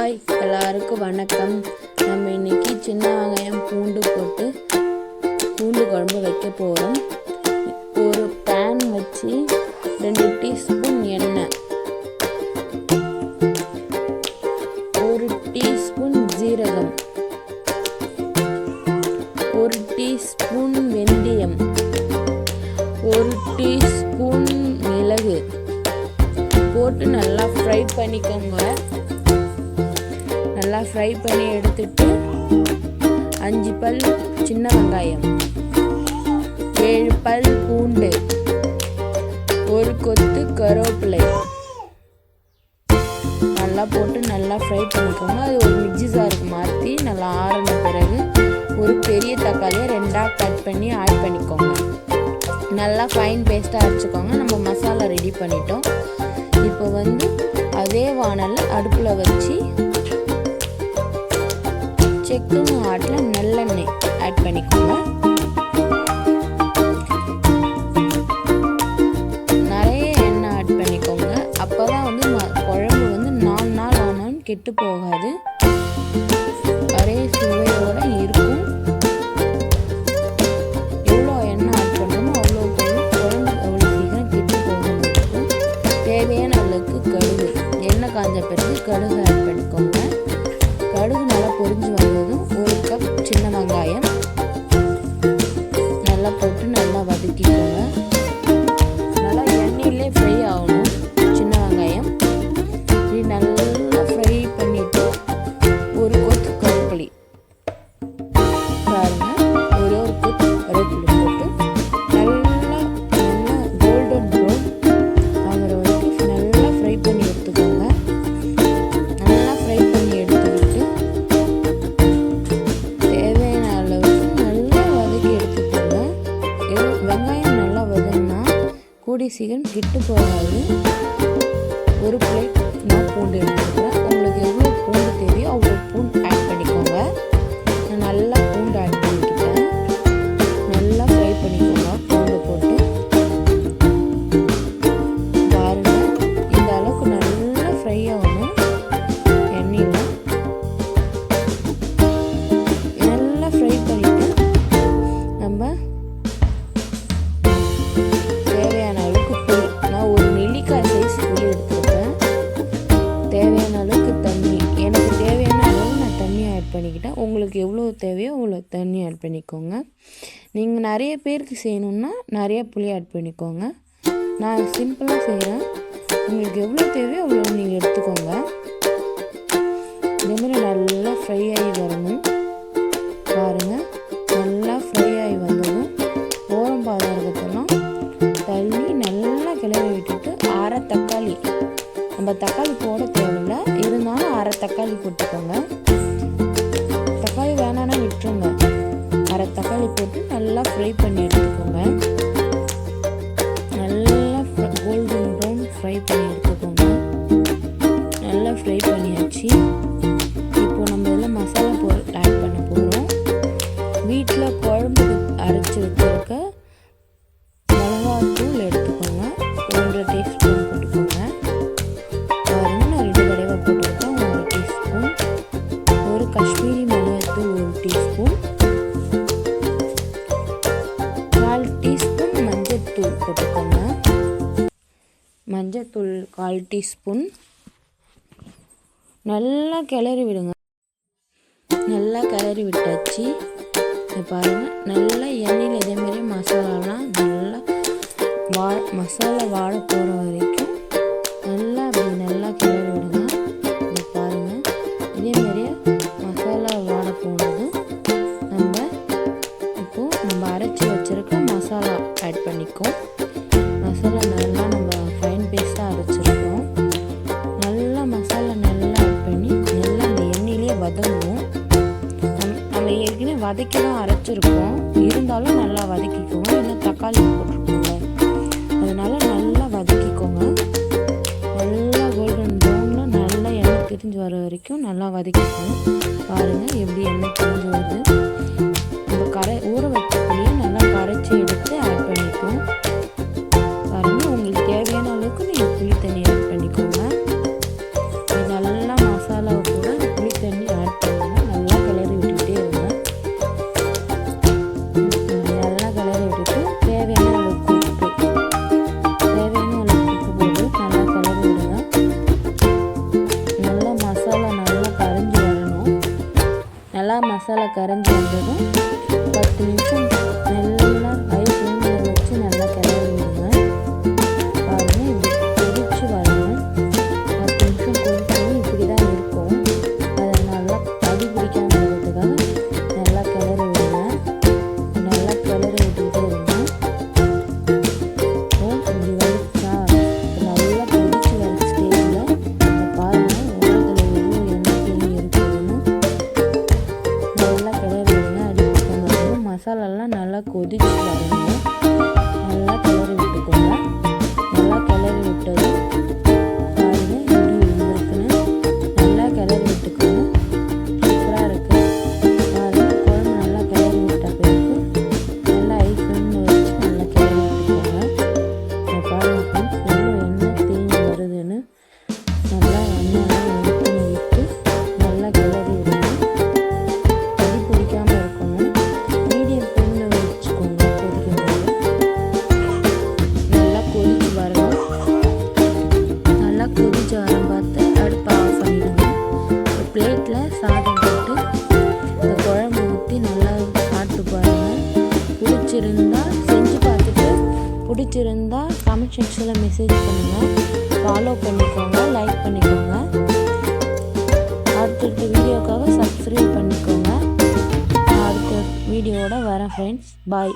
Hi எல்லாருக்கும் வணக்கம். நம்ம இன்னைக்கு சின்ன வெங்காயம் பூண்டு போட்டு பூண்டு குழம்பு வைக்க போகிறோம். ஒரு பேன் வச்சு 2 டீஸ்பூன் எண்ணெய், 1 டீஸ்பூன் ஜீரகம், 1 டீஸ்பூன் வெந்தயம், 1 டீஸ்பூன் மிளகு போட்டு நல்லா ஃப்ரை பண்ணிக்கோங்க. நல்லா ஃப்ரை பண்ணி எடுத்துட்டு 5 பல் சின்ன வெங்காயம், 7 பல் பூண்டு, 1 கொத்து கருவேப்பிலை நல்லா போட்டு நல்லா ஃப்ரை பண்ணிக்கோங்க. அது ஒரு மிக்ஸி ஜாருக்கு மாற்றி நல்லா ஆறின பிறகு ஒரு பெரிய தக்காளியை 2ஆக கட் பண்ணி ஆட் பண்ணிக்கோங்க. நல்லா ஃபைன் பேஸ்ட்டாக அரைச்சிக்கோங்க. நம்ம மசாலா ரெடி பண்ணிட்டோம். இப்போ அதே வானலில் அடுப்பில் வச்சு செக்கு ஆட்டில் நல்லெண்ணெய் ஆட் பண்ணிக்கோங்க. நிறைய எண்ணெய் ஆட் பண்ணிக்கோங்க. அப்போ தான் குழம்பு 4 நாள் ஆனாலும் கெட்டு போகாது, ஒரே சுவையோடு இருக்கும். எவ்வளோ எண்ணெய் ஆட் பண்ணுறோமோ அவ்வளோ குழம்பு அவ்வளோ சீக்கிரம் கெட்டு போகாமல் இருக்கும். தேவையான அளவுக்கு கடுகு, எண்ணெய் காஞ்ச பிறகு கடுகு ஆட் பண்ணிக்கோங்க. கடுகு நல்லா பொரிஞ்சு வந்ததும் 1 கப் சின்ன வெங்காயம் நல்லா போட்டு நல்லா வதக்கிக்கோங்க. நல்லா எண்ணெயிலே ஃப்ரை ஆகணும் சின்ன வெங்காயம். இது நல்லா ஃப்ரை பண்ணிவிட்டு 1 கொத்து கருவேப்பிலை பாருங்க, ஒரு கொத்து கருவேப்பிலை போட்டு நல்லா கோல்டன் ப்ரௌன் ஆகிற வரைக்கும் நல்லா ஃப்ரை பண்ணி எடுத்துக்கோங்க. நல்லா ஃப்ரை பண்ணி எடுத்துக்கிட்டு தேவையான அளவுக்கு நல்லா வதக்கி எடுத்துக்கோங்க. வெங்காயம் நல்லா வதங்கினா கூடிய சீக்கிரம் கிட்டு போகாது. ஒரு பிளேட் நான் பூண்டு எடுத்துக்கிறேன். உங்களுக்கு எவ்வளோ பூண்டு தேவையோ அவ்வளோ பூண்டு ஆட் பண்ணிக்கோங்க. நான் நல்லா பூண்டு ஆட் பண்ணிக்கிட்டேன். நல்லா ஃப்ரை பண்ணிக்கோங்க. பூண்டு போட்டு பாருங்க, இந்த அளவுக்கு நல்லா ஃப்ரை ஆகணும். எண்ணெயில் நல்லா ஃப்ரை பண்ணிவிட்டு நம்ம தேவையான அளவுக்கு புளி, நான் ஒரு நெல்லிக்காய் சைஸ் புளி எடுத்துருக்கேன். தேவையான அளவுக்கு தண்ணி, எனக்கு தேவையான அளவு நான் தண்ணி ஆட் பண்ணிக்கிட்டேன். உங்களுக்கு எவ்வளோ தேவையோ அவ்வளோ தண்ணி ஆட் பண்ணிக்கோங்க. நீங்கள் நிறைய பேருக்கு செய்யணுன்னா நிறைய புளி ஆட் பண்ணிக்கோங்க. நான் சிம்பிளாக செய்கிறேன். உங்களுக்கு எவ்வளோ தேவையோ அவ்வளோ நீங்கள் எடுத்துக்கோங்க. இதேமாதிரி நல்லா ஃப்ரை ஆகி வரணும். பாருங்கள், நல்லா ஃப்ரை ஆகி வந்ததும் ஓரம் பாதகத்தெல்லாம் தள்ளி நல்லா கிளறி விட்டுட்டு அரை தக்காளி, நம்ம தக்காளி போட தேவையில்ல, இருந்தாலும் அரை தக்காளி போட்டுக்கோங்க. தக்காளி வேணான்னா விட்டுருங்க. அரை தக்காளி போட்டு நல்லா ஃப்ரை பண்ணி எடுத்துக்கோங்க. நல்லா கோல்டன் ப்ரௌன் ஃப்ரை பண்ணி எடுத்துக்கோங்க. நல்லா ஃப்ரை பண்ணியாச்சு. இப்போ நம்ம இதில் மசாலா பொருள் ஆட் பண்ண போகிறோம். வீட்டில் குழம்பு அரைச்சி வச்சுருக்க மிளகாத்தூள் எடுத்துக்கோங்க. 1 டீஸ்பூன் போட்டுக்கோங்க. பாருங்க, நான் 2 தடவை போட்டுருக்கேன். 1 டீஸ்பூன். ஒரு காஷ்மீரி மிளகாத்தூள் 1 டீஸ்பூன். 1/4 டீஸ்பூன் மஞ்சத்தூள் போட்டுக்கோங்க. மஞ்சத்தூள் 1/4 டீஸ்பூன். நல்லா கிளறி விடுங்க. நல்லா கிளறி விட்டாச்சு. பாருங்கள், நல்லா எண்ணெயில் இதேமாரி மசாலாலாம் நல்லா மசாலா வாட போகிற வரைக்கும் நல்லா அப்படி நல்லா கிளறி விடுங்க. இது பாருங்கள், இதேமாரியே மசாலா வாட போனதும் நம்ம அரைச்சி வச்சுருக்க மசாலா ஆட் பண்ணிக்கோம். மசாலா நல்லா நம்ம ஃபைன் பேஸ்ட்டாக அரைச்சிருக்கோம். நல்லா மசாலா நல்லா ஆட் பண்ணி நல்லா அந்த எண்ணெயிலே வதங்குவோம். நம்ம ஏற்கனவே வதக்கி தான் அரைச்சிருக்கோம், இருந்தாலும் நல்லா வதக்கிக்கோங்க. இன்னும் தக்காளி போட்டிருக்கோங்க, அதனால நல்லா வதக்கிக்கோங்க. நல்லா கோல்டன் ப்ரௌனில் நல்லா எண்ணெய் திரிஞ்சு வர வரைக்கும் நல்லா வதக்கிக்கோங்க. பாருங்கள் எப்படி எண்ணெய் திரிஞ்சு வருது. நம்ம ஊற வச்ச புளியை நல்லா கரைச்சி எடுத்து ஆட் பண்ணிப்போம். பாருங்கள், உங்களுக்கு தேவையான அளவுக்கு நீங்கள் புளி தண்ணி ஆட் பண்ணிக்கோங்க. இது நல்லா மசாலாவை கூட மசாலா கரைஞ்சி வந்ததும் 10 நிமிஷம் நல்லா ஹை ஃப்ளேமில் வச்சு நல்லா கிளறி விடுங்க. பாருங்கள், இப்படி கொதிச்சு வரணும். 10 நிமிஷம் கொதிச்சதும் இப்படி தான் இருக்கும். அதை நல்லா அடி பிடிக்காமல் இருக்கிறதுக்காக நல்லா கிளறி விடுங்க. நல்லா கிளறி விட்டுக்கிட்டே இருங்க. இப்படி வடிச்சா நல்லா கொதிச்சு வர ஸ்டேஜில் பாருங்கள் ஓரத்தில் எவ்வளோ எண்ணெய் தேங்கி இருக்குதுன்னு நல்லா கிளறி விடுங்க. அடி பிடிக்காமல் மசாலாலாம் நல்லா கொதிச்சு வரணும். நல்லா கிளறி விட்டுக்கோங்க. நல்லா கிளறி விட்டது பாருங்கள் எப்படி இருக்குன்னு நல்லா கிளறி விட்டுக்கோங்க. சூப்பராக இருக்குது. பாருங்கள், குழம்பு நல்லா கிளறி விட்ட பிறகு நல்லா ஹை ஃப்ளேமில் வச்சு நல்லா கிளறி விட்டுக்கோங்க. பாருங்கள் ஃப்ரெண்ட்ஸ், எவ்வளோ எண்ணெய் தேங்கி வருதுன்னு நல்லா எண்ணெயெல்லாம் எடுத்து விட்டு நல்லா கிளறி விடுங்க. அடி பிடிக்காமல் இருக்கணும். மீடியம் ஃப்ளேமில் வச்சுக்கோங்க. கொதிக்கும்போது நல்லா கொதிச்சு வரணும். நல்லா கொதிச்சு வரம் பார்த்து அடுப்பை ஆஃப் பண்ணிடுங்க. ஒரு பிளேட்டில் சாதம் போட்டு இந்த குழம்பு ஊற்றி நல்லா சாப்பிட்டு பாருங்கள். பிடிச்சிருந்தா செஞ்சு பார்த்துட்டு பிடிச்சிருந்தா கமெண்ட் செக்ஷனில் மெசேஜ் பண்ணுங்கள். ஃபாலோ பண்ணிக்கோங்க, லைக் பண்ணிக்கோங்க. அடுத்தடுத்த வீடியோக்காக சப்ஸ்கிரைப் பண்ணிக்கோங்க. நான் அடுத்த வீடியோவோட வரேன் ஃப்ரெண்ட்ஸ். பாய்.